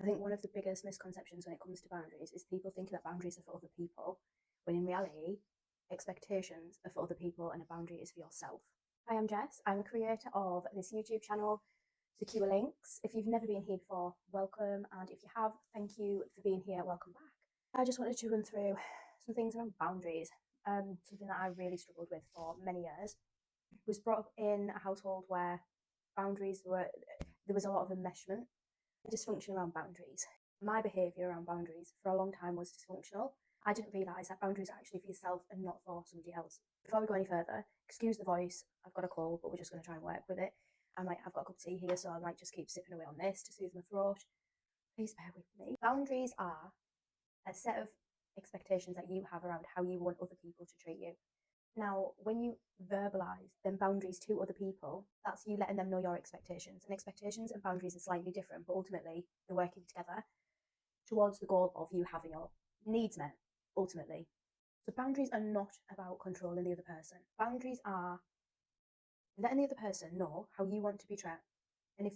I think one of the biggest misconceptions when it comes to boundaries is people thinking that boundaries are for other people, when in reality, expectations are for other people and a boundary is for yourself. Hi, I'm Jess. I'm the creator of this YouTube channel, Secure Links. If you've never been here before, welcome. And if you have, thank you for being here. Welcome back. I just wanted to run through some things around boundaries. Something that I really struggled with for many years. Was brought up in a household where there was a lot of enmeshment, dysfunction around boundaries. My behaviour around boundaries for a long time was dysfunctional. I didn't realise that boundaries are actually for yourself and not for somebody else. Before we go any further, excuse the voice, I've got a cold, but we're just going to try and work with it. I've got a cup of tea here, so I might just keep sipping away on this to soothe my throat. Please bear with me. Boundaries are a set of expectations that you have around how you want other people to treat you. Now, when you verbalise them boundaries to other people, that's you letting them know your expectations. And expectations and boundaries are slightly different, but ultimately you're working together towards the goal of you having your needs met, ultimately. So boundaries are not about controlling the other person. Boundaries are letting the other person know how you want to be treated. And if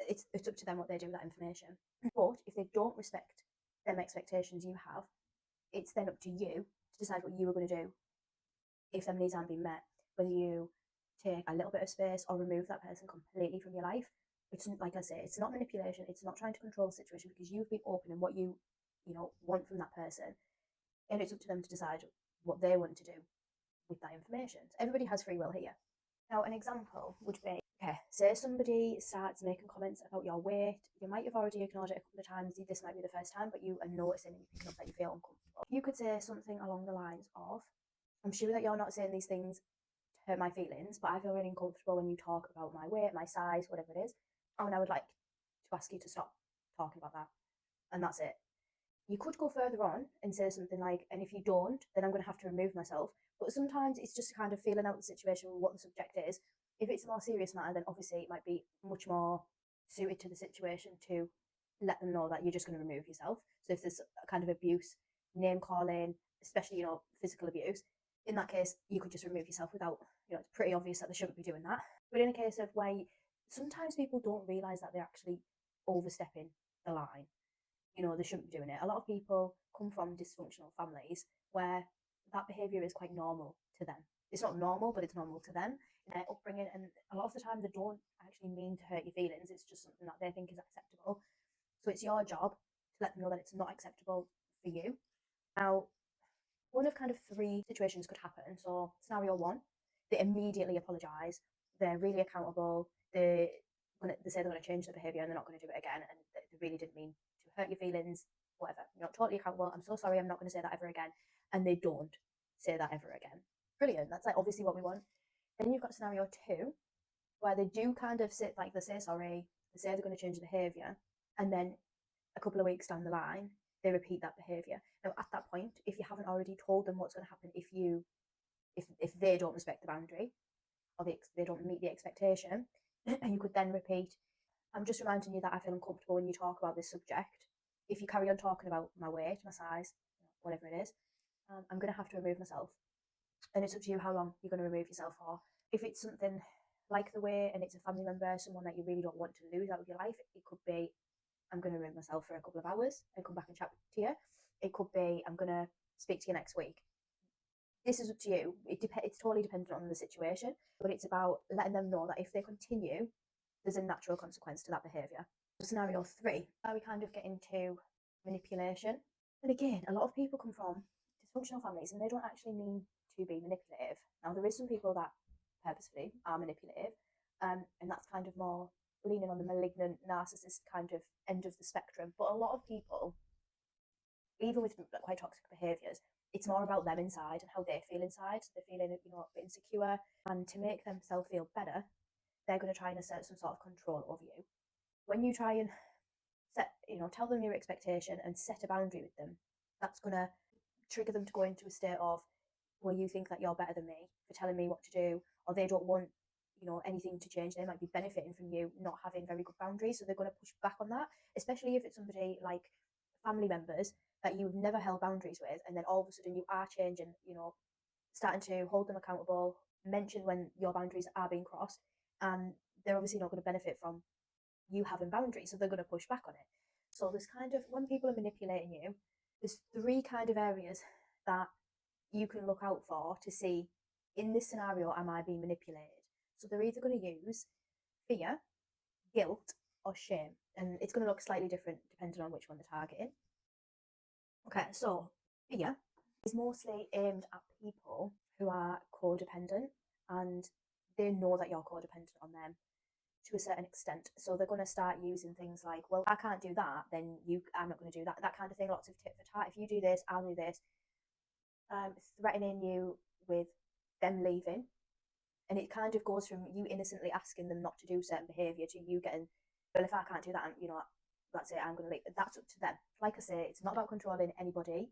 it's up to them what they do with that information. But if they don't respect them expectations you have, it's then up to you to decide what you are going to do if them needs aren't being met, whether you take a little bit of space or remove that person completely from your life. It's, like I say, it's not manipulation. It's not trying to control the situation, because you've been open in what you want from that person, and it's up to them to decide what they want to do with that information. So everybody has free will here. Now, an example would be, okay, say somebody starts making comments about your weight. You might have already ignored it a couple of times. This might be the first time, but you are noticing and you're picking up that you feel uncomfortable. You could say something along the lines of, I'm sure that you're not saying these things to hurt my feelings, but I feel really uncomfortable when you talk about my weight, my size, whatever it is. And I would like to ask you to stop talking about that. And that's it. You could go further on and say something like, and if you don't, then I'm going to have to remove myself. But sometimes it's just kind of feeling out the situation, what the subject is. If it's a more serious matter, then obviously it might be much more suited to the situation to let them know that you're just going to remove yourself. So if there's a kind of abuse, name calling, especially, physical abuse, in that case, you could just remove yourself without, it's pretty obvious that they shouldn't be doing that. But in a case of where sometimes people don't realise that they're actually overstepping the line, they shouldn't be doing it. A lot of people come from dysfunctional families where that behaviour is quite normal to them. It's not normal, but it's normal to them in their upbringing. And a lot of the time, they don't actually mean to hurt your feelings. It's just something that they think is acceptable. So it's your job to let them know that it's not acceptable for you. Now, one of kind of three situations could happen. So scenario one, they immediately apologise. They're really accountable. They say they're going to change their behaviour and they're not going to do it again. And they really didn't mean to hurt your feelings, whatever. You're not totally accountable. I'm so sorry. I'm not going to say that ever again. And they don't say that ever again. Brilliant. That's like obviously what we want. Then you've got scenario two, where they do kind of they say sorry, they say they're going to change the behaviour, and then a couple of weeks down the line, they repeat that behaviour. Now, at that point, if you haven't already told them what's going to happen if they don't respect the boundary or they don't meet the expectation, you could then repeat, I'm just reminding you that I feel uncomfortable when you talk about this subject. If you carry on talking about my weight, my size, whatever it is, I'm going to have to remove myself. And it's up to you how long you're going to remove yourself for. If it's something like the weight and it's a family member, someone that you really don't want to lose out of your life, it could be, I'm going to remove myself for a couple of hours and come back and chat to you. It could be, I'm going to speak to you next week. This is up to you. It's totally dependent on the situation, but it's about letting them know that if they continue, there's a natural consequence to that behaviour. Scenario three, where we kind of get into manipulation. And again, a lot of people come from dysfunctional families and they don't actually mean to be manipulative. Now, there is some people that purposefully are manipulative, and that's kind of more leaning on the malignant narcissist kind of end of the spectrum. But a lot of people, even with quite toxic behaviours, it's more about them inside and how they feel inside. So they're feeling, a bit insecure, and to make themselves feel better, they're going to try and assert some sort of control over you. When you try and tell them your expectation and set a boundary with them, that's going to trigger them to go into a state of, well, you think that you're better than me for telling me what to do, or they don't want anything to change. They might be benefiting from you not having very good boundaries, so they're going to push back on that, especially if it's somebody like family members that you've never held boundaries with, and then all of a sudden you are changing, starting to hold them accountable, mention when your boundaries are being crossed, and they're obviously not going to benefit from you having boundaries, so they're going to push back on it. So there's kind of, when people are manipulating you, there's three kind of areas that you can look out for to see, in this scenario, am I being manipulated? So they're either going to use fear, guilt, or shame. And it's going to look slightly different depending on which one they're targeting. Okay, so fear is mostly aimed at people who are codependent, and they know that you're codependent on them to a certain extent. So they're going to start using things like, well, I can't do that, then I'm not going to do that. That kind of thing, lots of tit for tat. If you do this, I'll do this. Threatening you with them leaving. And it kind of goes from you innocently asking them not to do certain behaviour to you getting, well, if I can't do that, that's it, I'm going to leave. That's up to them. Like I say, it's not about controlling anybody.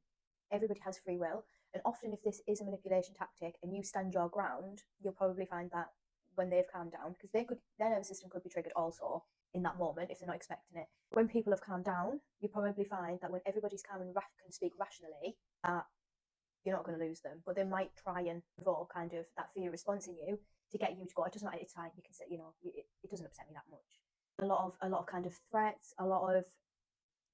Everybody has free will. And often, if this is a manipulation tactic and you stand your ground, you'll probably find that when they've calmed down, because their nervous system could be triggered also in that moment if they're not expecting it. When people have calmed down, you probably find that when everybody's calm and can speak rationally, you're not going to lose them, but they might try and provoke kind of that fear response in you to get you to go, it doesn't matter, it's fine, you can say, it doesn't upset me that much. A lot of kind of threats, a lot of,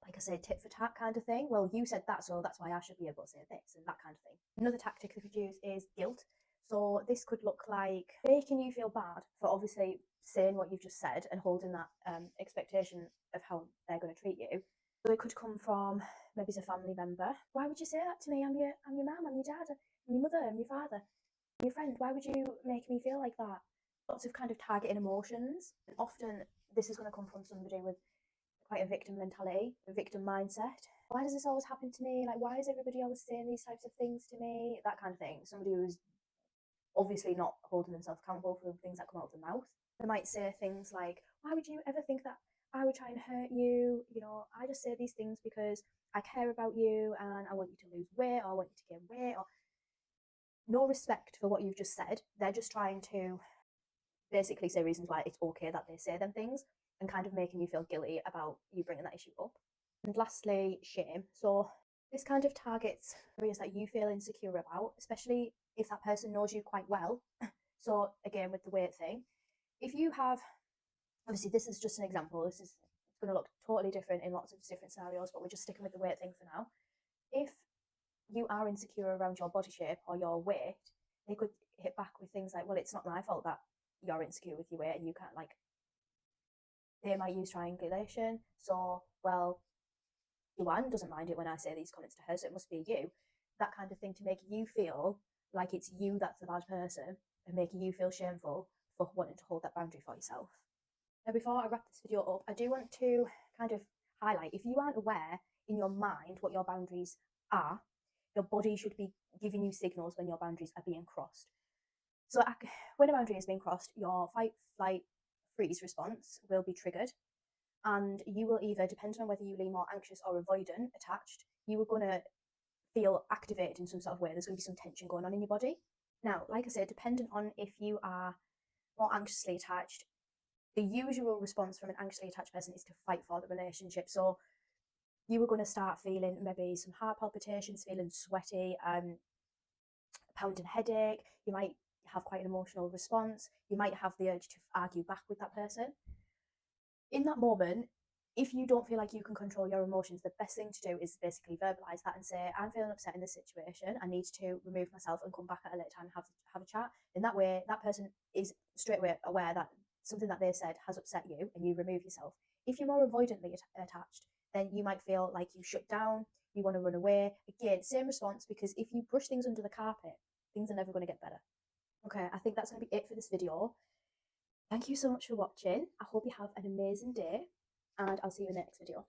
like I said, tit for tat kind of thing. Well, you said that, so that's why I should be able to say this, and that kind of thing. Another tactic they could use is guilt. So this could look like making you feel bad for obviously saying what you've just said and holding that expectation of how they're going to treat you. So it could come from, maybe it's a family member. Why would you say that to me? I'm your mum, I'm your dad, I'm your mother, I'm your father, I'm your friend. Why would you make me feel like that? Lots of kind of targeting emotions. And often this is going to come from somebody with quite a victim mentality, a victim mindset. Why does this always happen to me? Like, why is everybody always saying these types of things to me? That kind of thing. Somebody who's obviously not holding themselves accountable for the things that come out of their mouth. They might say things like, why would you ever think that I would try and hurt you? I just say these things because I care about you and I want you to lose weight, or I want you to gain weight, or no respect for what you've just said. They're just trying to basically say reasons why it's okay that they say them things, and kind of making you feel guilty about you bringing that issue up. And lastly, shame. So this kind of targets areas that you feel insecure about, especially if that person knows you quite well. So again, with the weight thing, if you have, obviously this is just an example, it's going to look totally different in lots of different scenarios, but we're just sticking with the weight thing for now. If you are insecure around your body shape or your weight, they could hit back with things like, well, it's not my fault that you're insecure with your weight, and you can't, like, they might use triangulation. So, well, Joanne doesn't mind it when I say these comments to her, so it must be you. That kind of thing, to make you feel like it's you that's the bad person and making you feel shameful for wanting to hold that boundary for yourself. Now, before I wrap this video up, I do want to kind of highlight, if you aren't aware in your mind what your boundaries are, your body should be giving you signals when your boundaries are being crossed. So when a boundary is being crossed, your fight, flight, freeze response will be triggered, and you will either, depending on whether you lean more anxious or avoidant attached, you are going to feel activated in some sort of way. There's going to be some tension going on in your body. Now, like I said, depending on if you are more anxiously attached, the usual response from an anxiously attached person is to fight for the relationship. So you are going to start feeling maybe some heart palpitations, feeling sweaty, pounding headache. You might have quite an emotional response. You might have the urge to argue back with that person. In that moment, if you don't feel like you can control your emotions, the best thing to do is basically verbalize that and say, I'm feeling upset in this situation. I need to remove myself and come back at a later time and have a chat. In that way, that person is straight away aware that something that they said has upset you, and you remove yourself. If you're more avoidantly attached, then you might feel like you shut down, you want to run away. Again, same response, because if you brush things under the carpet, things are never going to get better. Okay, I think that's going to be it for this video. Thank you so much for watching. I hope you have an amazing day, and I'll see you in the next video.